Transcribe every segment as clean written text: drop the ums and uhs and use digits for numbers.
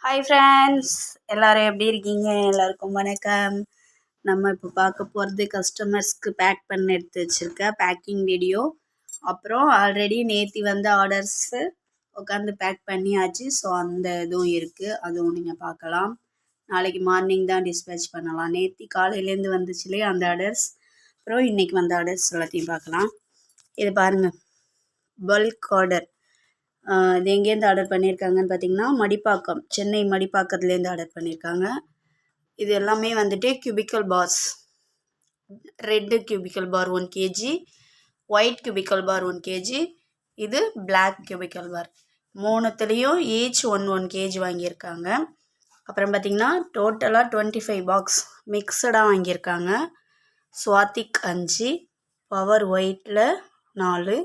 Hi friends, எல்லோரும் எப்படி இருக்கீங்க? எல்லாருக்கும் வணக்கம். நம்ம இப்போ பார்க்க போகிறது கஸ்டமர்ஸ்க்கு பேக் பண்ண எடுத்து வச்சுருக்க பேக்கிங் வீடியோ. அப்புறம் ஆல்ரெடி நேற்று வந்த ஆர்டர்ஸு உட்காந்து பேக் பண்ணியாச்சு. ஸோ அந்த இதுவும் இருக்குது, அதுவும் நீங்கள் பார்க்கலாம். நாளைக்கு மார்னிங் தான் டிஸ்பேச் பண்ணலாம். நேற்று காலையிலேருந்து வந்துச்சுலே அந்த ஆர்டர்ஸ். அப்புறம் இன்றைக்கி வந்த ஆர்டர்ஸ் எல்லாத்தையும் பார்க்கலாம். இது பாருங்கள், பல்க் ஆர்டர். இது எங்கேருந்து ஆர்டர் பண்ணியிருக்காங்கன்னு பார்த்தீங்கன்னா மடிப்பாக்கம், சென்னை மடிப்பாக்கத்துலேருந்து ஆர்டர் பண்ணியிருக்காங்க. இது எல்லாமே வந்துட்டு கியூபிக்கல் பார்ஸ். ரெட்டு கியூபிக்கல் பார் 1 kg, ஒயிட் கியூபிக்கல் பார் 1 kg, இது பிளாக் கியூபிக்கல் பார். மூணுத்துலேயும் ஈச் 1 kg வாங்கியிருக்காங்க. அப்புறம் பார்த்திங்கன்னா டோட்டலாக 25 பாக்ஸ் மிக்சடாக வாங்கியிருக்காங்க. ஸ்வாத்திக் 5, பவர் ஒயிட்டில் 4,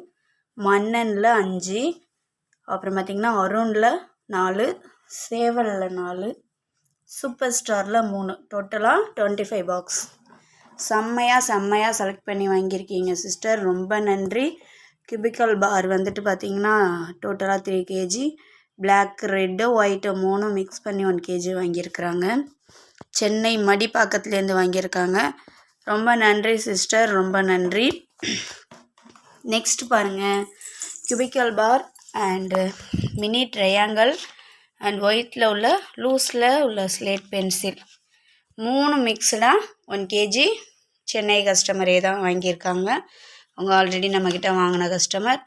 மன்னனில் 5, அப்புறம் பார்த்திங்கன்னா அருணில் 4, சேவலில் 4, சூப்பர் ஸ்டாரில் 3, டோட்டலாக 25 பாக்ஸ். செம்மையாக செலக்ட் பண்ணி வாங்கியிருக்கீங்க சிஸ்டர், ரொம்ப நன்றி. கியூபிக்கல் பார் வந்துட்டு பார்த்திங்கன்னா டோட்டலாக 3 kg, black red white 3 mix பண்ணி 1 kg வாங்கியிருக்கிறாங்க. சென்னை மடிப்பாக்கத்துலேருந்து வாங்கியிருக்காங்க. ரொம்ப நன்றி சிஸ்டர், ரொம்ப நன்றி. நெக்ஸ்ட் பாருங்கள், cubical bar and mini triangle and ஒயிட்டில் உள்ள லூஸில் உள்ள ஸ்லேட் பென்சில் 3 மிக்ஸ்டாக 1 kg. சென்னை கஸ்டமரே தான் வாங்கியிருக்காங்க. அவங்க ஆல்ரெடி நம்மக்கிட்ட வாங்கின கஸ்டமர்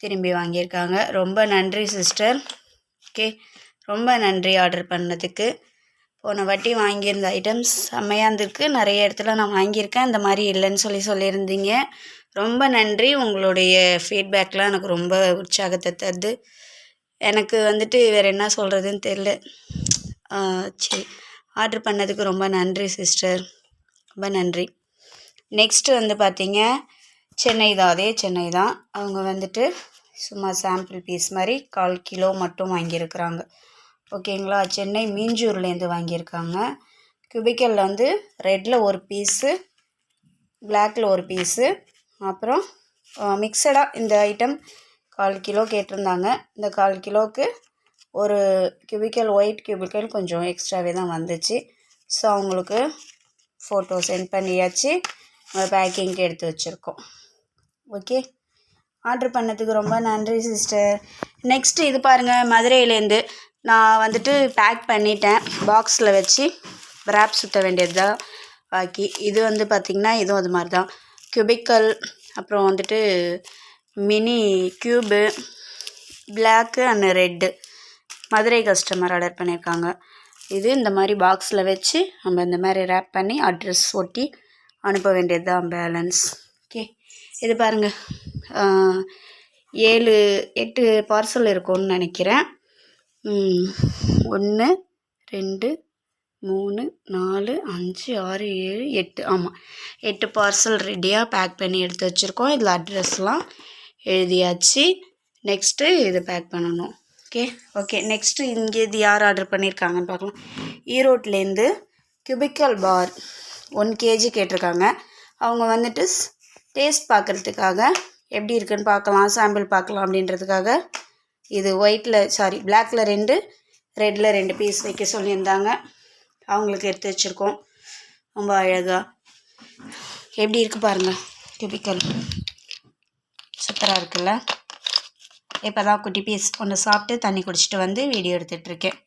திரும்பி வாங்கியிருக்காங்க. ரொம்ப நன்றி சிஸ்டர். ஓகே, ரொம்ப நன்றி ஆர்டர் பண்ணதுக்கு. போன வாட்டி வாங்கியிருந்த ஐட்டம்ஸ் செம்மையாக இருந்திருக்கு. நிறைய இடத்துல நான் வாங்கியிருக்கேன், இந்த மாதிரி இல்லைன்னு சொல்லியிருந்தீங்க. ரொம்ப நன்றி. உங்களுடைய ஃபீட்பேக்லாம் எனக்கு ரொம்ப உற்சாகத்தை தருது. எனக்கு வந்துட்டு வேறு என்ன சொல்கிறதுன்னு தெரில. சரி, ஆர்டர் பண்ணதுக்கு ரொம்ப நன்றி சிஸ்டர், ரொம்ப நன்றி. நெக்ஸ்ட்டு வந்து பார்த்திங்க, சென்னை தான், அதே சென்னை தான். அவங்க வந்துட்டு சும்மா சாம்பிள் பீஸ் மாதிரி 1/4 கிலோ மட்டும் வாங்கியிருக்கிறாங்க. ஓகேங்களா, சென்னை மீஞ்சூர்லேருந்து வாங்கியிருக்காங்க. கியூபிக்கலில் வந்து ரெட்டில் 1 பீஸு, பிளாக்கில் 1 பீஸு, அப்புறம் மிக்சடாக இந்த ஐட்டம் 1/4 கிலோ கேட்டிருந்தாங்க. இந்த 1/4 கிலோவுக்கு ஒரு கியூபிக்கல் ஒயிட் கியூபிக்கல் கொஞ்சம் எக்ஸ்ட்ராவே தான் வந்துச்சு. ஸோ அவங்களுக்கு ஃபோட்டோ சென்ட் பண்ணியாச்சு, பேக்கிங்க்கு எடுத்து வச்சுருக்கோம். ஓகே, ஆர்டர் பண்ணதுக்கு ரொம்ப நன்றி சிஸ்டர். நெக்ஸ்ட்டு இது பாருங்கள், மதுரையிலேருந்து நான் வந்துட்டு பேக் பண்ணிட்டேன். பாக்ஸில் வச்சு ரேப் சுற்ற வேண்டியது தான் பாக்கி. இது வந்து பார்த்திங்கன்னா இதுவும் அது மாதிரி தான், கியூபிக்கல், அப்புறம் வந்துட்டு mini cube, black and red. Madurai customer order பண்ணியிருக்காங்க. இது இந்த மாதிரி பாக்ஸில் வச்சு நம்ம இந்த மாதிரி ரேப் பண்ணி அட்ரஸ் ஒட்டி அனுப்ப வேண்டியது தான் பேலன்ஸ். ஓகே, இது பாருங்கள், 7-8 பார்சல் இருக்கும்னு நினைக்கிறேன். 1 2 3 4 5 6 7 8, ஆமாம் 8 பார்சல் ரெடியாக பேக் பண்ணி எடுத்து வச்சுருக்கோம். இதில் அட்ரஸ்லாம் எழுதியாச்சு. நெக்ஸ்ட்டு இது பேக் பண்ணணும். ஓகே, நெக்ஸ்ட்டு இங்கே இது யார் ஆர்டர் பண்ணியிருக்காங்கன்னு பார்க்கலாம். ஈரோட்லேருந்து கியூபிக்கல் பார் 1 kg கேட்டிருக்காங்க. அவங்க வந்துட்டு டேஸ்ட் பார்க்குறதுக்காக எப்படி இருக்குன்னு பார்க்கலாம், சாம்பிள் பார்க்கலாம் அப்படின்றதுக்காக இது பிளாக்கில் 2, ரெட்டில் 2 பீஸ் வைக்க சொல்லியிருந்தாங்க. அவங்களுக்கு எடுத்து வச்சுருக்கோம். ரொம்ப அழகாக எப்படி இருக்குது பாருங்கள், கியூபிக்கல் சூப்பராக இருக்குல்ல. இப்போ தான் குட்டி பீஸ் ஒன்று சாப்பிட்டு தண்ணி குடிச்சிட்டு வந்து வீடியோ எடுத்துகிட்ருக்கேன்.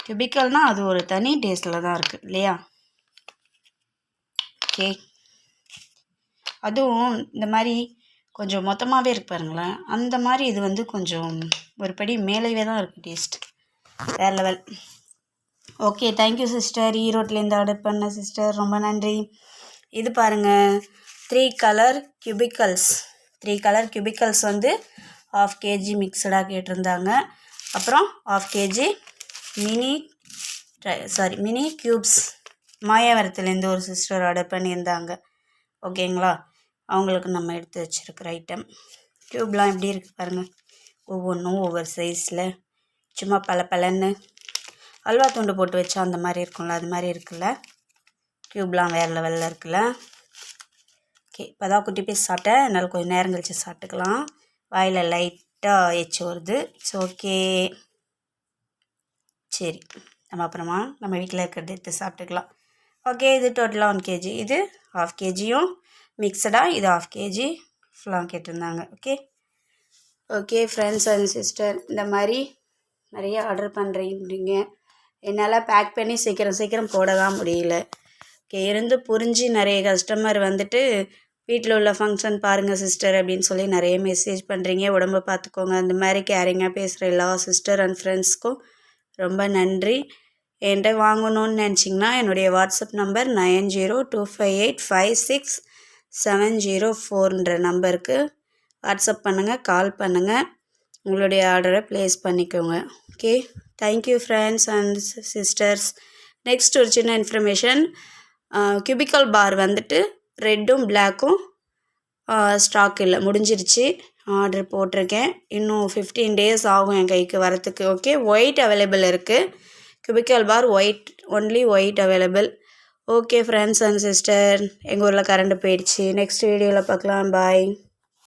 கியூபிக்கல்னால் அது ஒரு தனி டேஸ்ட்டில் தான் இருக்குது இல்லையா. ஓகே, அதுவும் இந்த மாதிரி கொஞ்சம் மொத்தமாகவே இருக்கு பாருங்களேன், அந்த மாதிரி இது வந்து கொஞ்சம் ஒரு படி மேலேயே தான் இருக்குது டேஸ்ட், வேறு லெவல். Okay, thank you sister. ஈரோட்லேருந்து ஆர்டர் பண்ண சிஸ்டர், ரொம்ப நன்றி. இது பாருங்கள், 3 கலர் கியூபிக்கல்ஸ் வந்து 1/2 kg மிக்சடாக கேட்டிருந்தாங்க. அப்புறம் 1/2 kg மினி க்யூப்ஸ் மாயாவரத்துலேருந்து ஒரு சிஸ்டர் ஆர்டர் பண்ணியிருந்தாங்க. ஓகேங்களா, அவங்களுக்கு நம்ம எடுத்து வச்சுருக்கிற ஐட்டம். க்யூப்லாம் எப்படி இருக்குது பாருங்கள், ஒவ்வொன்றும் ஒவ்வொரு சைஸில் சும்மா பளபளன்னு அல்வா துண்டு போட்டு வச்சா அந்த மாதிரி இருக்கும்ல, அது மாதிரி இருக்குல்ல. க்யூப்லாம் வேறு லெவலில் இருக்குல்ல. ஓகே, இப்போ தான் குட்டி பீஸ் சாப்பிட்டேன், என்னால் கொஞ்சம் நேரம் கழிச்சு சாப்பிட்டுக்கலாம். வாயில் லைட்டாக எச்சு வருது. It's okay. சரி, நம்ம வீட்டில் இருக்கிறது எடுத்து சாப்பிட்டுக்கலாம். ஓகே, இது டோட்டலாக 1 kg, இது 1/2 kgயும் மிக்சடாக இது 1/2 kg ஃபுல்லாக கேட்டிருந்தாங்க. ஓகே ஃப்ரெண்ட்ஸ் அண்ட் சிஸ்டர், இந்த மாதிரி நிறைய ஆர்டர் பண்ணுறீங்க. என்னால் பேக் பண்ணி சீக்கிரம் போட தான் முடியல. இருந்து புரிஞ்சு நிறைய கஸ்டமர் வந்துட்டு வீட்டில் உள்ள ஃபங்க்ஷன் பாருங்கள் சிஸ்டர் அப்படின்னு சொல்லி நிறைய மெசேஜ் பண்ணுறீங்க. உடம்பை பார்த்துக்கோங்க. அந்த மாதிரி கேரிங்காக பேசுகிற எல்லா சிஸ்டர் அண்ட் ஃப்ரெண்ட்ஸ்க்கும் ரொம்ப நன்றி. என்கிட்ட வாங்கணும்னு நினச்சிங்கன்னா என்னுடைய வாட்ஸ்அப் நம்பர் 9025856704 நம்பருக்கு வாட்ஸ்அப் பண்ணுங்கள், கால் பண்ணுங்கள், உங்களுடைய ஆர்டரை ப்ளேஸ் பண்ணிக்கோங்க. Okay, thank you friends and sisters. Next ஒரு சின்ன இன்ஃபர்மேஷன், கியூபிக்கல் பார் வந்துட்டு ரெட்டும் பிளாக்கும் ஸ்டாக் இல்லை, முடிஞ்சிருச்சு. ஆர்டர் போட்டிருக்கேன், இன்னும் 15 days ஆகும் என் கைக்கு வரத்துக்கு. ஓகே, ஒயிட் அவைலபிள் இருக்குது. Cubical bar white, only white available. Okay friends and sister, எங்கள் ஊரில் கரண்ட் போயிடுச்சு. நெக்ஸ்ட் வீடியோவில் பார்க்கலாம். பாய்.